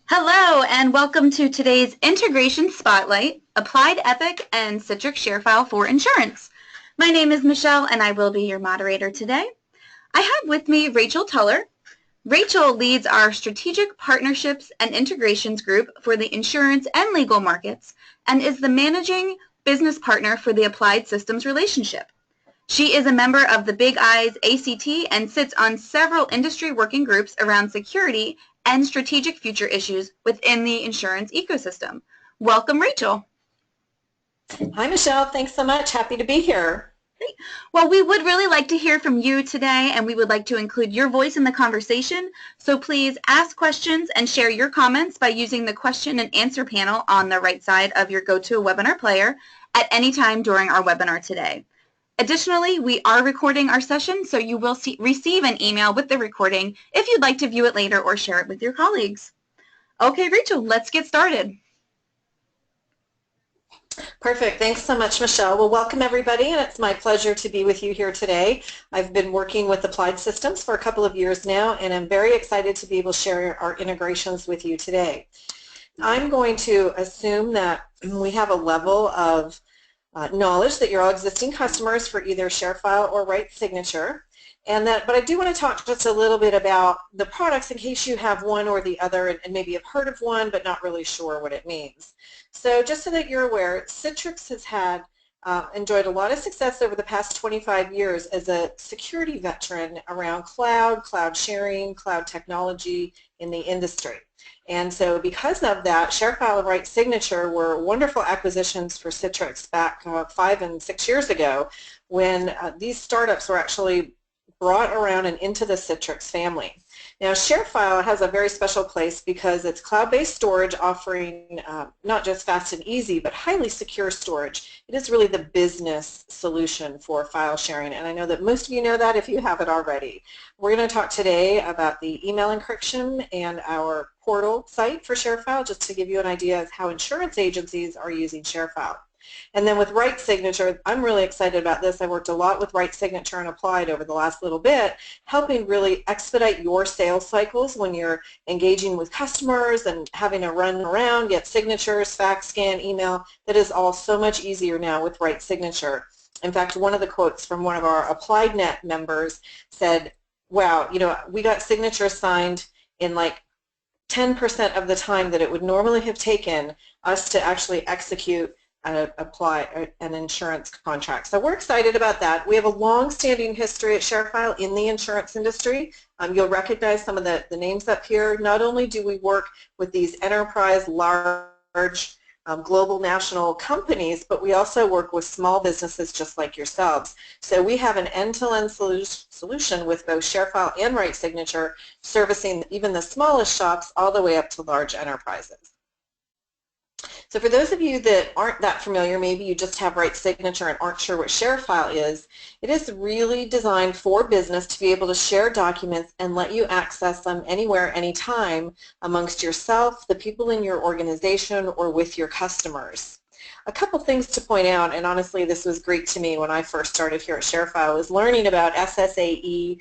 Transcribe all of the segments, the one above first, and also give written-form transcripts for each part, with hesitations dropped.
Hello and welcome to today's Integration Spotlight, Applied Epic and Citrix ShareFile for Insurance. My name is Michelle and I will be your moderator today. I have with me Rachel Tuller. Rachel leads our Strategic Partnerships and Integrations group for the insurance and legal markets and is the managing business partner for the Applied Systems relationship. She is a member of the Big Eyes ACT and sits on several industry working groups around security and strategic future issues within the insurance ecosystem. Welcome, Rachel. Hi, Michelle. Thanks so much. Happy to be here. Great. Well, we would really like to hear from you today, and we would like to include your voice in the conversation. So please ask questions and share your comments by using the question and answer panel on the right side of your GoToWebinar player at any time during our webinar today. Additionally, we are recording our session, so you will receive an email with the recording if you'd like to view it later or share it with your colleagues. Okay, Rachel, let's get started. Perfect. Thanks so much, Michelle. Well, welcome everybody, and it's my pleasure to be with you here today. I've been working with Applied Systems for a couple of years now, and I'm very excited to be able to share our integrations with you today. I'm going to assume that we have a level of knowledge that you're all existing customers for either ShareFile or RightSignature, but I do want to talk just a little bit about the products in case you have one or the other and maybe have heard of one but not really sure what it means. So just so that you're aware, Citrix has enjoyed a lot of success over the past 25 years as a security veteran around cloud sharing, cloud technology in the industry. And so because of that, ShareFile and RightSignature were wonderful acquisitions for Citrix back 5 and 6 years ago when these startups were actually brought around and into the Citrix family. Now ShareFile has a very special place because it's cloud-based storage offering not just fast and easy but highly secure storage. It is really the business solution for file sharing, and I know that most of you know that if you have it already. We're going to talk today about the email encryption and our portal site for ShareFile, just to give you an idea of how insurance agencies are using ShareFile. And then with RightSignature, I'm really excited about this. I worked a lot with RightSignature and Applied over the last little bit, helping really expedite your sales cycles when you're engaging with customers and having to run around, get signatures, fax, scan, email. That is all so much easier now with RightSignature. In fact, one of the quotes from one of our AppliedNet members said, wow, we got signatures signed in like 10% of the time that it would normally have taken us to actually execute apply an insurance contract. So we're excited about that. We have a long-standing history at ShareFile in the insurance industry. You'll recognize some of the names up here. Not only do we work with these enterprise, large, global national companies, but we also work with small businesses just like yourselves. So we have an end-to-end solution with both ShareFile and RightSignature, servicing even the smallest shops all the way up to large enterprises. So for those of you that aren't that familiar, maybe you just have RightSignature and aren't sure what ShareFile is, it is really designed for business to be able to share documents and let you access them anywhere, anytime amongst yourself, the people in your organization, or with your customers. A couple things to point out, and honestly this was great to me when I first started here at ShareFile, was learning about SSAE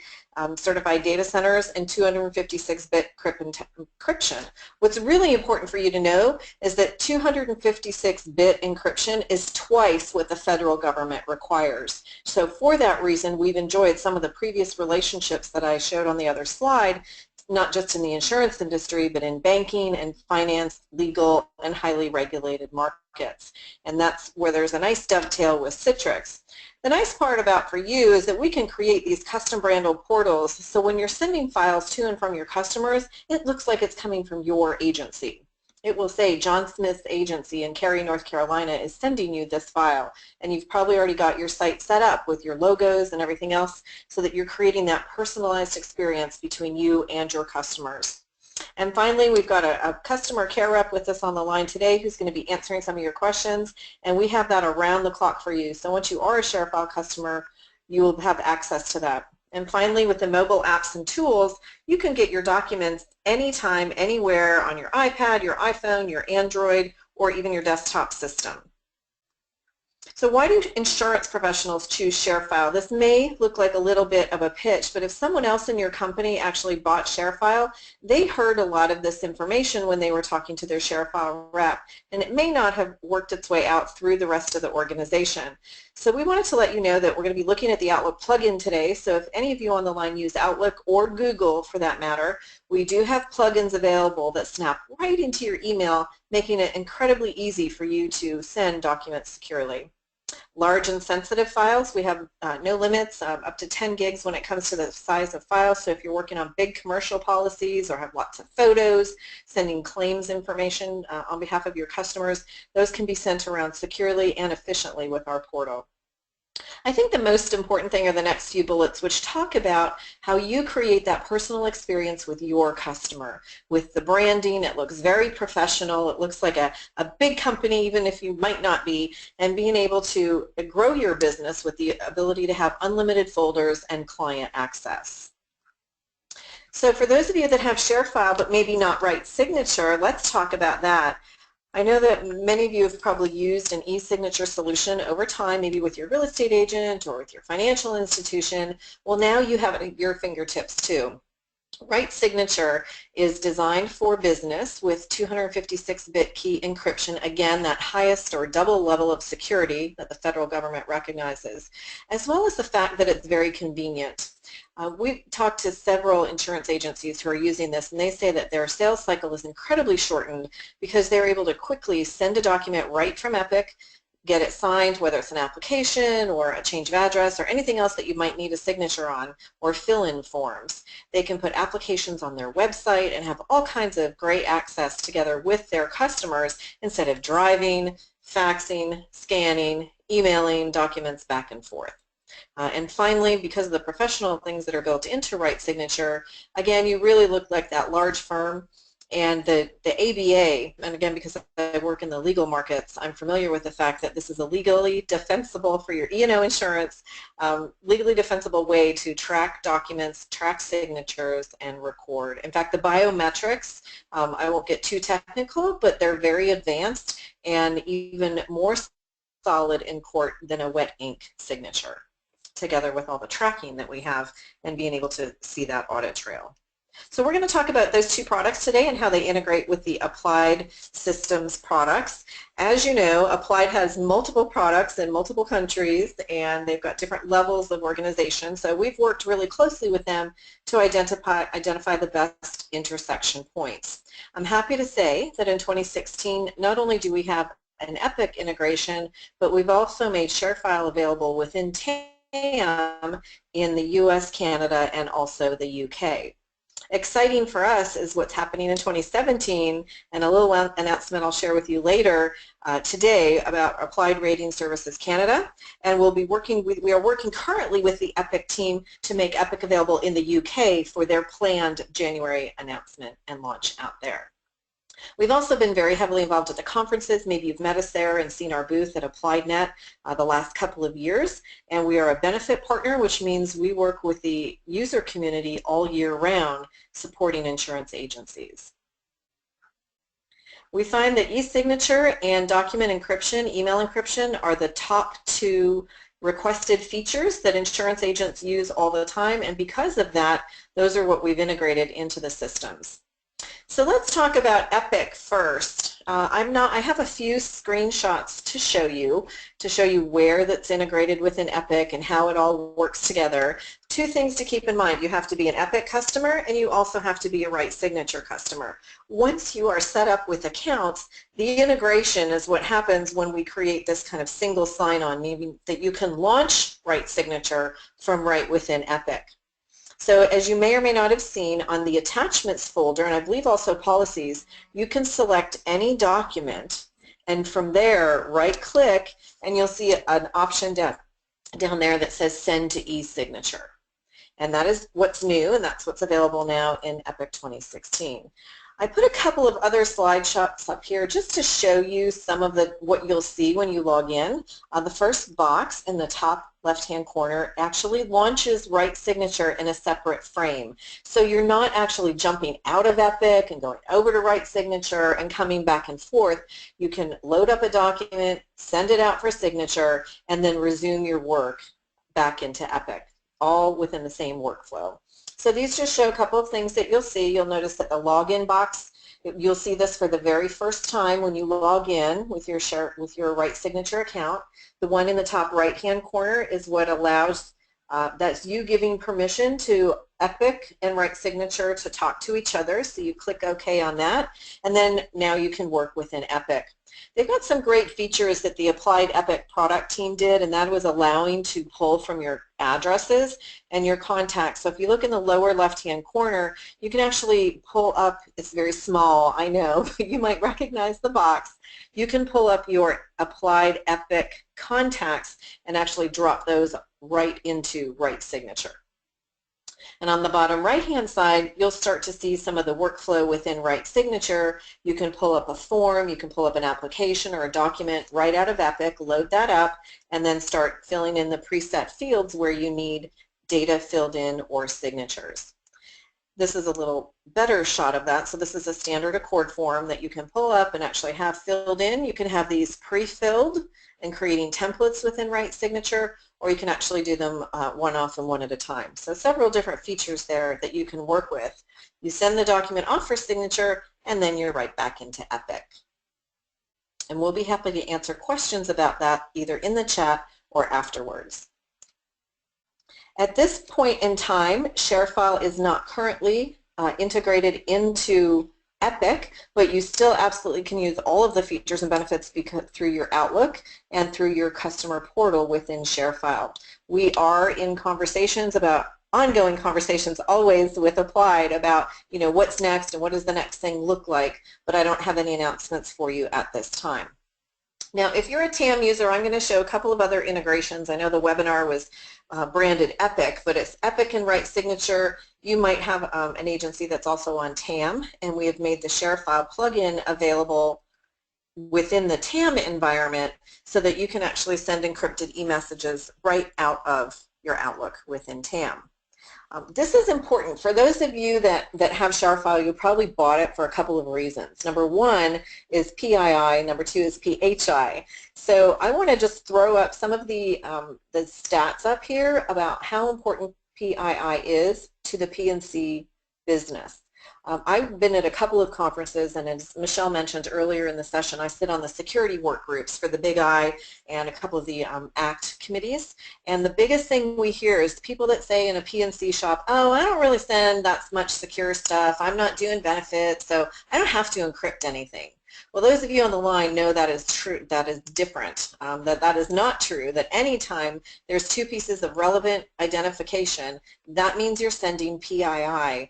certified data centers and 256-bit encryption. What's really important for you to know is that 256-bit encryption is twice what the federal government requires. So for that reason, we've enjoyed some of the previous relationships that I showed on the other slide, not just in the insurance industry, but in banking and finance, legal, and highly regulated markets. And that's where there's a nice dovetail with Citrix. The nice part about for you is that we can create these custom branded portals, so when you're sending files to and from your customers, it looks like it's coming from your agency. It will say John Smith's agency in Cary, North Carolina is sending you this file, and you've probably already got your site set up with your logos and everything else so that you're creating that personalized experience between you and your customers. And finally, we've got a customer care rep with us on the line today who's going to be answering some of your questions, and we have that around the clock for you. So once you are a ShareFile customer, you will have access to that. And finally, with the mobile apps and tools, you can get your documents anytime, anywhere on your iPad, your iPhone, your Android, or even your desktop system. So why do insurance professionals choose ShareFile? This may look like a little bit of a pitch, but if someone else in your company actually bought ShareFile, they heard a lot of this information when they were talking to their ShareFile rep, and it may not have worked its way out through the rest of the organization. So we wanted to let you know that we're going to be looking at the Outlook plugin today, so if any of you on the line use Outlook or Google for that matter, we do have plugins available that snap right into your email, making it incredibly easy for you to send documents securely. Large and sensitive files, we have no limits, up to 10 gigs when it comes to the size of files. So if you're working on big commercial policies or have lots of photos, sending claims information on behalf of your customers, those can be sent around securely and efficiently with our portal. I think the most important thing are the next few bullets, which talk about how you create that personal experience with your customer. With the branding, it looks very professional. It looks like a big company, even if you might not be, and being able to grow your business with the ability to have unlimited folders and client access. So for those of you that have ShareFile but maybe not RightSignature, let's talk about that. I know that many of you have probably used an e-signature solution over time, maybe with your real estate agent or with your financial institution. Well, now you have it at your fingertips too. RightSignature is designed for business with 256-bit key encryption, again, that highest or double level of security that the federal government recognizes, as well as the fact that it's very convenient. We've talked to several insurance agencies who are using this, and they say that their sales cycle is incredibly shortened because they're able to quickly send a document right from Epic, get it signed, whether it's an application or a change of address or anything else that you might need a signature on, or fill-in forms. They can put applications on their website and have all kinds of great access together with their customers instead of driving, faxing, scanning, emailing documents back and forth. And finally, because of the professional things that are built into RightSignature, again, you really look like that large firm. And the ABA, and again, because I work in the legal markets, I'm familiar with the fact that this is a legally defensible for your E&O insurance, legally defensible way to track documents, track signatures, and record. In fact, the biometrics, I won't get too technical, but they're very advanced and even more solid in court than a wet ink signature, together with all the tracking that we have and being able to see that audit trail. So we're going to talk about those two products today and how they integrate with the Applied Systems products. As you know, Applied has multiple products in multiple countries, and they've got different levels of organization. So we've worked really closely with them to identify the best intersection points. I'm happy to say that in 2016, not only do we have an Epic integration, but we've also made ShareFile available within TAM in the US, Canada, and also the UK. Exciting for us is what's happening in 2017, and a little announcement I'll share with you later today about Applied Rating Services Canada, and we are working currently with the Epic team to make Epic available in the UK for their planned January announcement and launch out there. We've also been very heavily involved at the conferences. Maybe you've met us there and seen our booth at AppliedNet the last couple of years. And we are a benefit partner, which means we work with the user community all year round supporting insurance agencies. We find that e-signature and document encryption, email encryption, are the top two requested features that insurance agents use all the time. And because of that, those are what we've integrated into the systems. So let's talk about Epic first. I have a few screenshots to show you where that's integrated within Epic and how it all works together. Two things to keep in mind. You have to be an Epic customer, and you also have to be a RightSignature customer. Once you are set up with accounts, the integration is what happens when we create this kind of single sign-on, meaning that you can launch RightSignature from right within Epic. So as you may or may not have seen on the attachments folder, and I believe also policies, you can select any document, and from there right-click, and you'll see an option down there that says send to e-signature. And that is what's new, and that's what's available now in Epic 2016. I put a couple of other slide shots up here just to show you some of what you'll see when you log in. The first box in the top left-hand corner actually launches RightSignature in a separate frame. So you're not actually jumping out of Epic and going over to RightSignature and coming back and forth. You can load up a document, send it out for signature, and then resume your work back into Epic, all within the same workflow. So these just show a couple of things that you'll see. You'll notice that the login box, you'll see this for the very first time when you log in with your RightSignature account. The one in the top right-hand corner is what allows, that's you giving permission to Epic and RightSignature to talk to each other. So you click OK on that, and then now you can work within Epic. They've got some great features that the Applied Epic product team did, and that was allowing to pull from your addresses and your contacts. So if you look in the lower left-hand corner, you can actually pull up, it's very small, I know, but you might recognize the box. You can pull up your Applied Epic contacts and actually drop those right into RightSignature. And on the bottom right-hand side, you'll start to see some of the workflow within RightSignature. You can pull up a form, you can pull up an application or a document right out of Epic, load that up, and then start filling in the preset fields where you need data filled in or signatures. This is a little better shot of that. So this is a standard Accord form that you can pull up and actually have filled in. You can have these pre-filled and creating templates within RightSignature, or you can actually do them one-off and one at a time. So several different features there that you can work with. You send the document off for signature, and then you're right back into Epic. And we'll be happy to answer questions about that either in the chat or afterwards. At this point in time, ShareFile is not currently integrated into Epic, but you still absolutely can use all of the features and benefits through your Outlook and through your customer portal within ShareFile. We are in conversations about ongoing conversations always with Applied about, you know, what's next and what does the next thing look like, but I don't have any announcements for you at this time. Now, if you're a TAM user, I'm going to show a couple of other integrations. I know the webinar was branded Epic, but it's Epic and RightSignature. You might have an agency that's also on TAM, and we have made the ShareFile plugin available within the TAM environment so that you can actually send encrypted e-messages right out of your Outlook within TAM. This is important. For those of you that have ShareFile, you probably bought it for a couple of reasons. Number one is PII, number two is PHI. So I want to just throw up some of the stats up here about how important PII is to the P&C business. I've been at a couple of conferences, and as Michelle mentioned earlier in the session, I sit on the security work groups for the Big I and a couple of the ACT committees. And the biggest thing we hear is people that say in a P&C shop, oh, I don't really send that much secure stuff. I'm not doing benefits, so I don't have to encrypt anything. Well, those of you on the line know that is true. That is different. That is not true. That anytime there's two pieces of relevant identification, that means you're sending PII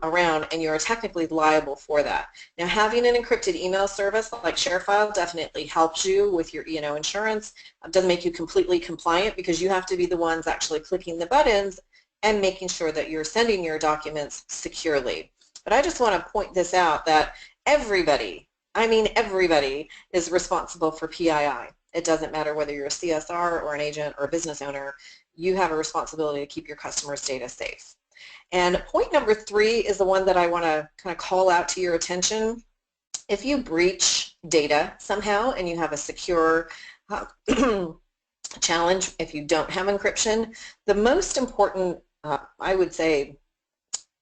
around, and you're technically liable for that. Now, having an encrypted email service like ShareFile definitely helps you with your insurance. It doesn't make you completely compliant because you have to be the ones actually clicking the buttons and making sure that you're sending your documents securely. But I just want to point this out that everybody, I mean everybody, is responsible for PII. It doesn't matter whether you're a CSR or an agent or a business owner. You have a responsibility to keep your customers' data safe. And point number three is the one that I want to kind of call out to your attention. If you breach data somehow and you have a secure challenge, if you don't have encryption, the most important, I would say,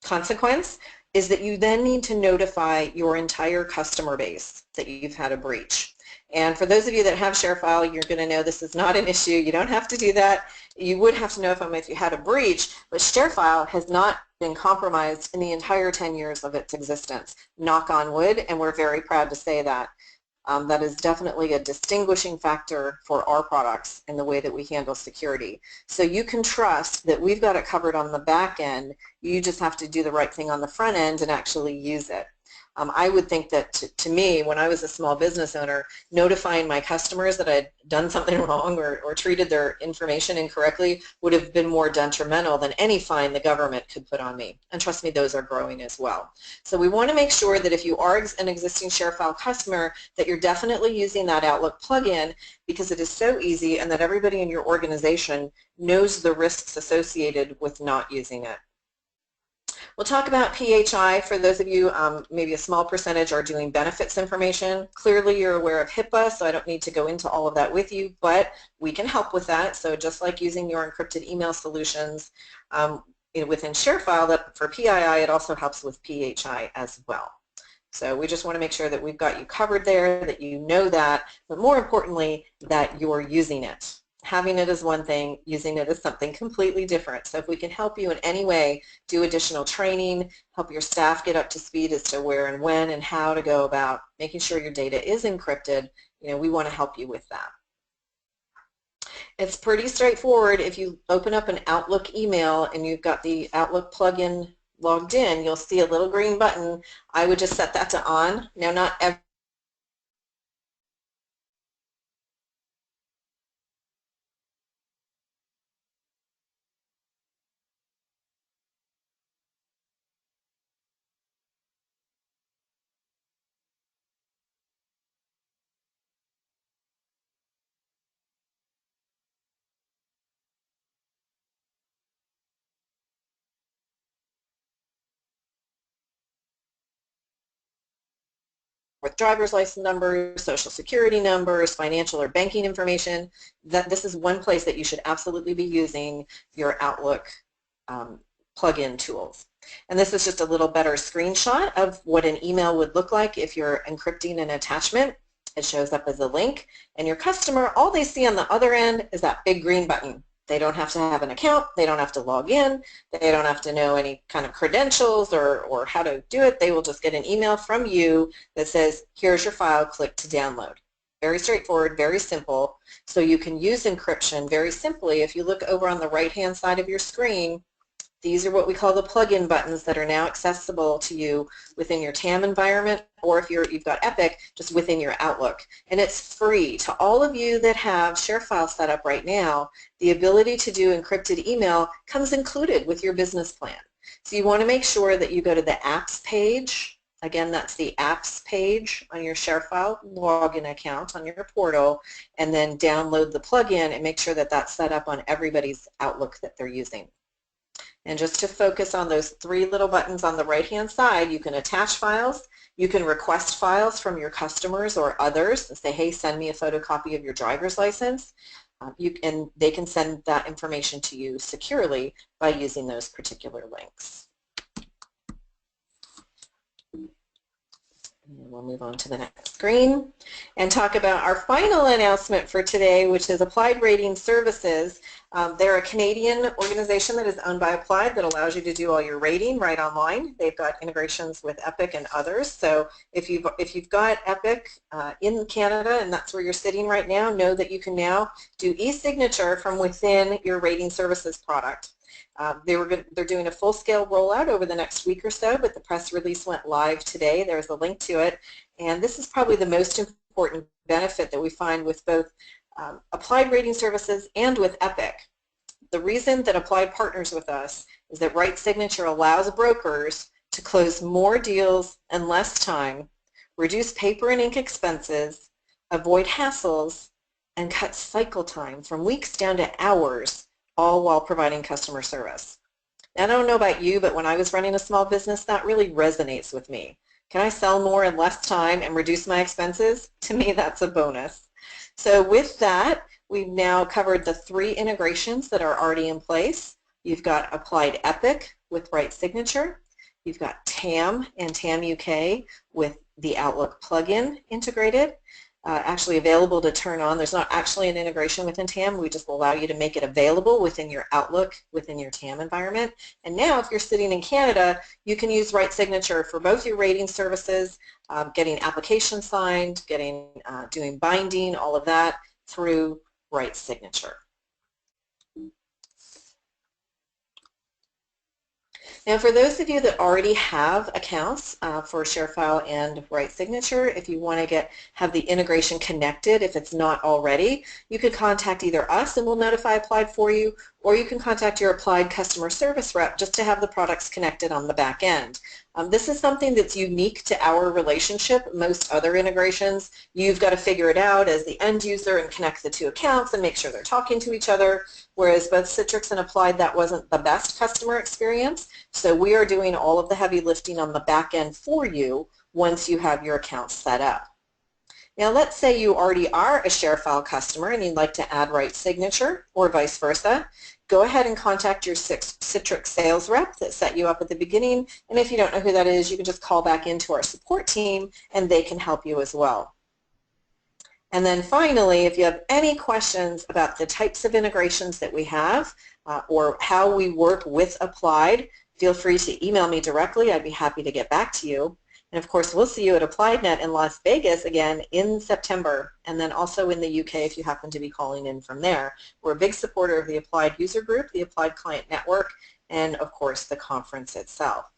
consequence is that you then need to notify your entire customer base that you've had a breach. And for those of you that have ShareFile, you're going to know this is not an issue. You don't have to do that. You would have to notify them if you had a breach, but ShareFile has not been compromised in the entire 10 years of its existence. Knock on wood, and we're very proud to say that. That is definitely a distinguishing factor for our products in the way that we handle security. So you can trust that we've got it covered on the back end. You just have to do the right thing on the front end and actually use it. I would think that to me, when I was a small business owner, notifying my customers that I'd done something wrong or treated their information incorrectly would have been more detrimental than any fine the government could put on me. And trust me, those are growing as well. So we want to make sure that if you are an existing ShareFile customer, that you're definitely using that Outlook plugin, because it is so easy, and that everybody in your organization knows the risks associated with not using it. We'll talk about PHI. For those of you, maybe a small percentage are doing benefits information. Clearly you're aware of HIPAA, so I don't need to go into all of that with you, but we can help with that. So just like using your encrypted email solutions within ShareFile, that for PII, it also helps with PHI as well. So we just want to make sure that we've got you covered there, that you know that, but more importantly, that you're using it. Having it is one thing, using it is something completely different. So if we can help you in any way, do additional training, help your staff get up to speed as to where and when and how to go about making sure your data is encrypted, we want to help you with that. It's pretty straightforward. If you open up an Outlook email and you've got the Outlook plugin logged in, you'll see a little green button. I would just set that to on. Now, not every with driver's license numbers, social security numbers, financial or banking information, that this is one place that you should absolutely be using your Outlook plugin tools. And this is just a little better screenshot of what an email would look like if you're encrypting an attachment. It shows up as a link, and your customer, all they see on the other end is that big green button. They don't have to have an account, they don't have to log in, they don't have to know any kind of credentials or how to do it. They will just get an email from you that says, here's your file, click to download. Very straightforward, very simple. So you can use encryption very simply. If you look over on the right-hand side of your screen, these are what we call the plug-in buttons that are now accessible to you within your TAM environment, or if you've got Epic, just within your Outlook. And it's free. To all of you that have ShareFile set up right now, the ability to do encrypted email comes included with your business plan. So you want to make sure that you go to the apps page. Again, that's the apps page on your ShareFile login account on your portal, and then download the plugin and make sure that that's set up on everybody's Outlook that they're using. And just to focus on those three little buttons on the right-hand side, you can attach files, you can request files from your customers or others and say, hey, send me a photocopy of your driver's license, and they can send that information to you securely by using those particular links. And we'll move on to the next screen and talk about our final announcement for today, which is Applied Rating Services. They're a Canadian organization that is owned by Applied that allows you to do all your rating right online. They've got integrations with Epic and others. So if you've got Epic in Canada and that's where you're sitting right now, know that you can now do e-signature from within your rating services product. They're doing a full-scale rollout over the next week or so, but the press release went live today. There's a link to it, and this is probably the most important benefit that we find with both Applied Rating Services and with Epic. The reason that Applied partners with us is that RightSignature allows brokers to close more deals in less time, reduce paper and ink expenses, avoid hassles, and cut cycle time from weeks down to hours, all while providing customer service. Now, I don't know about you, but when I was running a small business, that really resonates with me. Can I sell more in less time and reduce my expenses? To me, that's a bonus. So with that, we've now covered the three integrations that are already in place. You've got Applied Epic with RightSignature. You've got TAM and TAM UK with the Outlook plugin integrated. Actually available to turn on. There's not actually an integration within TAM. We just allow you to make it available within your Outlook, within your TAM environment. And now if you're sitting in Canada, you can use RightSignature for both your rating services, getting applications signed, doing binding, all of that through RightSignature. Now, for those of you that already have accounts for ShareFile and RightSignature, if you want to have the integration connected, if it's not already, you could contact either us and we'll notify Applied for you, or you can contact your Applied customer service rep just to have the products connected on the back end. This is something that's unique to our relationship. Most other integrations, you've got to figure it out as the end user and connect the two accounts and make sure they're talking to each other, whereas both Citrix and Applied, that wasn't the best customer experience. So we are doing all of the heavy lifting on the back end for you once you have your account set up. Now let's say you already are a ShareFile customer and you'd like to add RightSignature or vice versa. Go ahead and contact your Citrix sales rep that set you up at the beginning, and if you don't know who that is, you can just call back into our support team and they can help you as well. And then finally, if you have any questions about the types of integrations that we have or how we work with Applied, feel free to email me directly. I'd be happy to get back to you. And of course, we'll see you at AppliedNet in Las Vegas again in September, and then also in the UK if you happen to be calling in from there. We're a big supporter of the Applied User Group, the Applied Client Network, and of course the conference itself.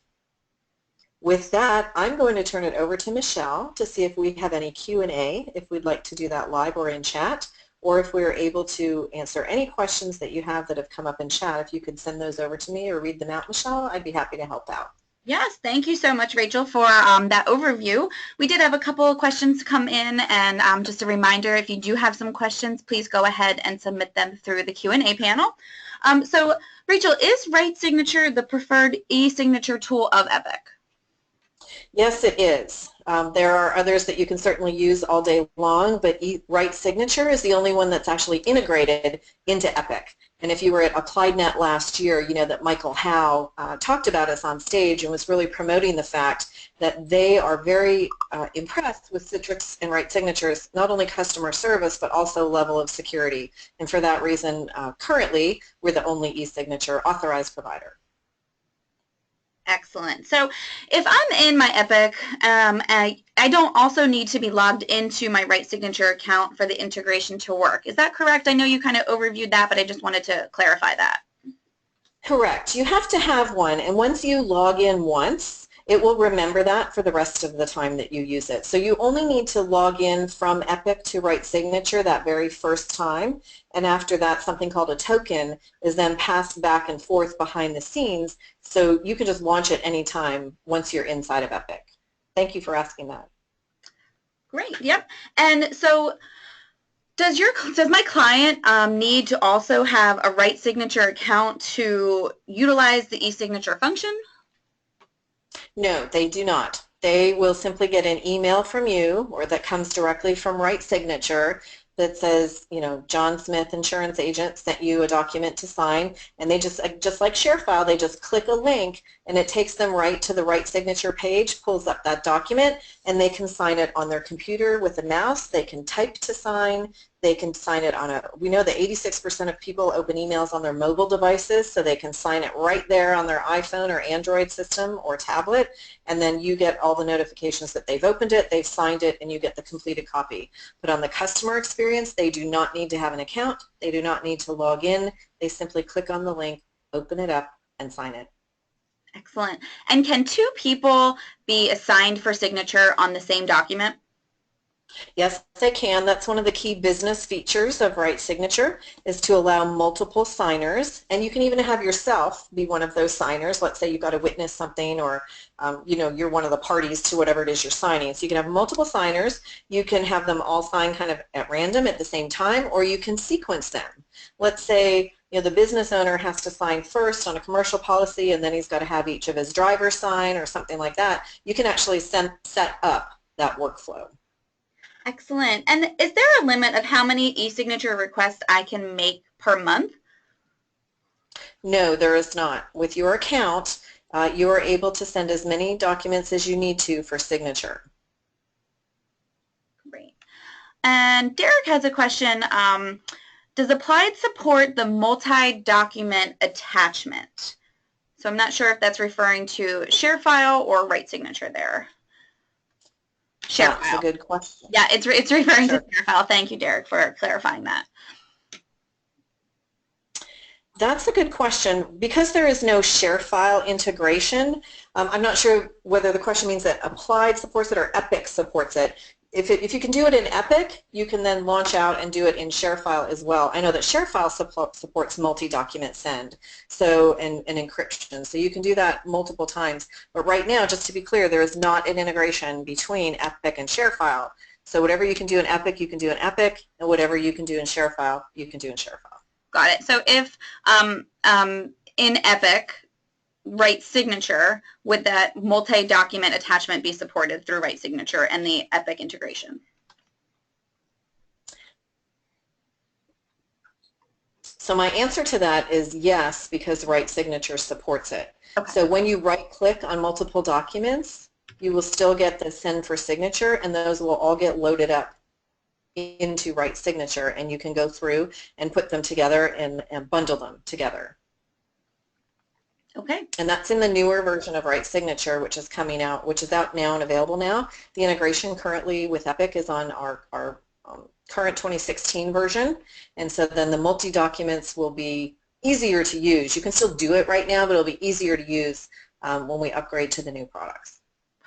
With that, I'm going to turn it over to Michelle to see if we have any Q&A, if we'd like to do that live or in chat, or if we're able to answer any questions that you have that have come up in chat. If you could send those over to me or read them out, Michelle, I'd be happy to help out. Yes, thank you so much, Rachel, for that overview. We did have a couple of questions come in, and just a reminder, if you do have some questions, please go ahead and submit them through the Q&A panel. So, Rachel, is RightSignature the preferred e-signature tool of Epic? Yes, it is. There are others that you can certainly use all day long, but RightSignature is the only one that's actually integrated into Epic. And if you were at AppliedNet last year, you know that Michael Howe talked about us on stage and was really promoting the fact that they are very impressed with Citrix and RightSignature's not only customer service, but also level of security. And for that reason, currently, we're the only e-signature authorized provider. Excellent. So if I'm in my Epic, I don't also need to be logged into my RightSignature account for the integration to work. Is that correct? I know you kind of overviewed that, but I just wanted to clarify that. Correct. You have to have one, and once you log in once, it will remember that for the rest of the time that you use it. So you only need to log in from Epic to RightSignature that very first time, and after that something called a token is then passed back and forth behind the scenes, so you can just launch it anytime once you're inside of Epic. Thank you for asking that. Great, yep. And so does my client need to also have a RightSignature account to utilize the e-signature function? No, they do not. They will simply get an email from you, or that comes directly from RightSignature, that says, you know, John Smith, insurance agent, sent you a document to sign, and they just like ShareFile, they just click a link, and it takes them right to the RightSignature page, pulls up that document, and they can sign it on their computer with a mouse. They can type to sign. They can sign it on we know that 86% of people open emails on their mobile devices, so they can sign it right there on their iPhone or Android system or tablet, and then you get all the notifications that they've opened it, they've signed it, and you get the completed copy. But on the customer experience, they do not need to have an account. They do not need to log in. They simply click on the link, open it up, and sign it. Excellent. And can two people be assigned for signature on the same document? Yes, they can. That's one of the key business features of RightSignature, is to allow multiple signers, and you can even have yourself be one of those signers. Let's say you've got to witness something, or you know, you're one of the parties to whatever it is you're signing. So you can have multiple signers. You can have them all sign kind of at random at the same time, or you can sequence them. Let's say, you know, the business owner has to sign first on a commercial policy, and then he's got to have each of his drivers sign or something like that. You can actually set up that workflow. Excellent. And is there a limit of how many e-signature requests I can make per month? No, there is not. With your account, you are able to send as many documents as you need to for signature. Great. And Derek has a question. Does Applied support the multi-document attachment? So I'm not sure if that's referring to ShareFile or RightSignature there. ShareFile. That's a good question. Yeah, it's referring to ShareFile. Thank you, Derek, for clarifying that. That's a good question. Because there is no ShareFile integration, I'm not sure whether the question means that Applied supports it or Epic supports it. If you can do it in Epic, you can then launch out and do it in ShareFile as well. I know that ShareFile supports multi-document send and encryption, so you can do that multiple times. But right now, just to be clear, there is not an integration between Epic and ShareFile. So whatever you can do in Epic, you can do in Epic, and whatever you can do in ShareFile, you can do in ShareFile. Got it. So if in Epic, RightSignature, would that multi-document attachment be supported through RightSignature and the Epic integration? So my answer to that is yes, because RightSignature supports it. Okay. So when you right-click on multiple documents, you will still get the send for signature, and those will all get loaded up into RightSignature, and you can go through and put them together and bundle them together. Okay. And that's in the newer version of RightSignature, which is coming out, which is out now and available now. The integration currently with Epic is on our current 2016 version, and so then the multi-documents will be easier to use. You can still do it right now, but it'll be easier to use when we upgrade to the new products.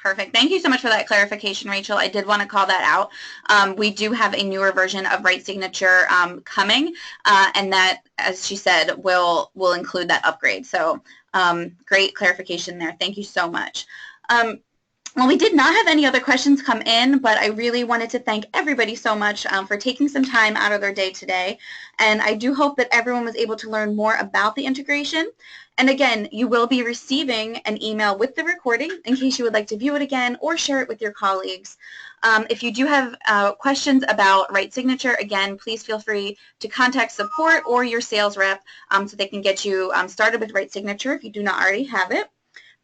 Perfect. Thank you so much for that clarification, Rachel. I did want to call that out. We do have a newer version of RightSignature coming, and that, as she said, will include that upgrade. So great clarification there. Thank you so much. Well, we did not have any other questions come in, but I really wanted to thank everybody so much for taking some time out of their day today. And I do hope that everyone was able to learn more about the integration. And again, you will be receiving an email with the recording in case you would like to view it again or share it with your colleagues. If you do have questions about RightSignature, again, please feel free to contact support or your sales rep so they can get you started with RightSignature if you do not already have it.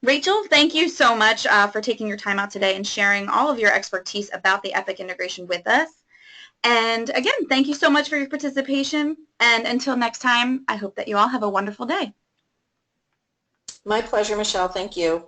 Rachel, thank you so much for taking your time out today and sharing all of your expertise about the Epic integration with us. And again, thank you so much for your participation. And until next time, I hope that you all have a wonderful day. My pleasure, Michelle. Thank you.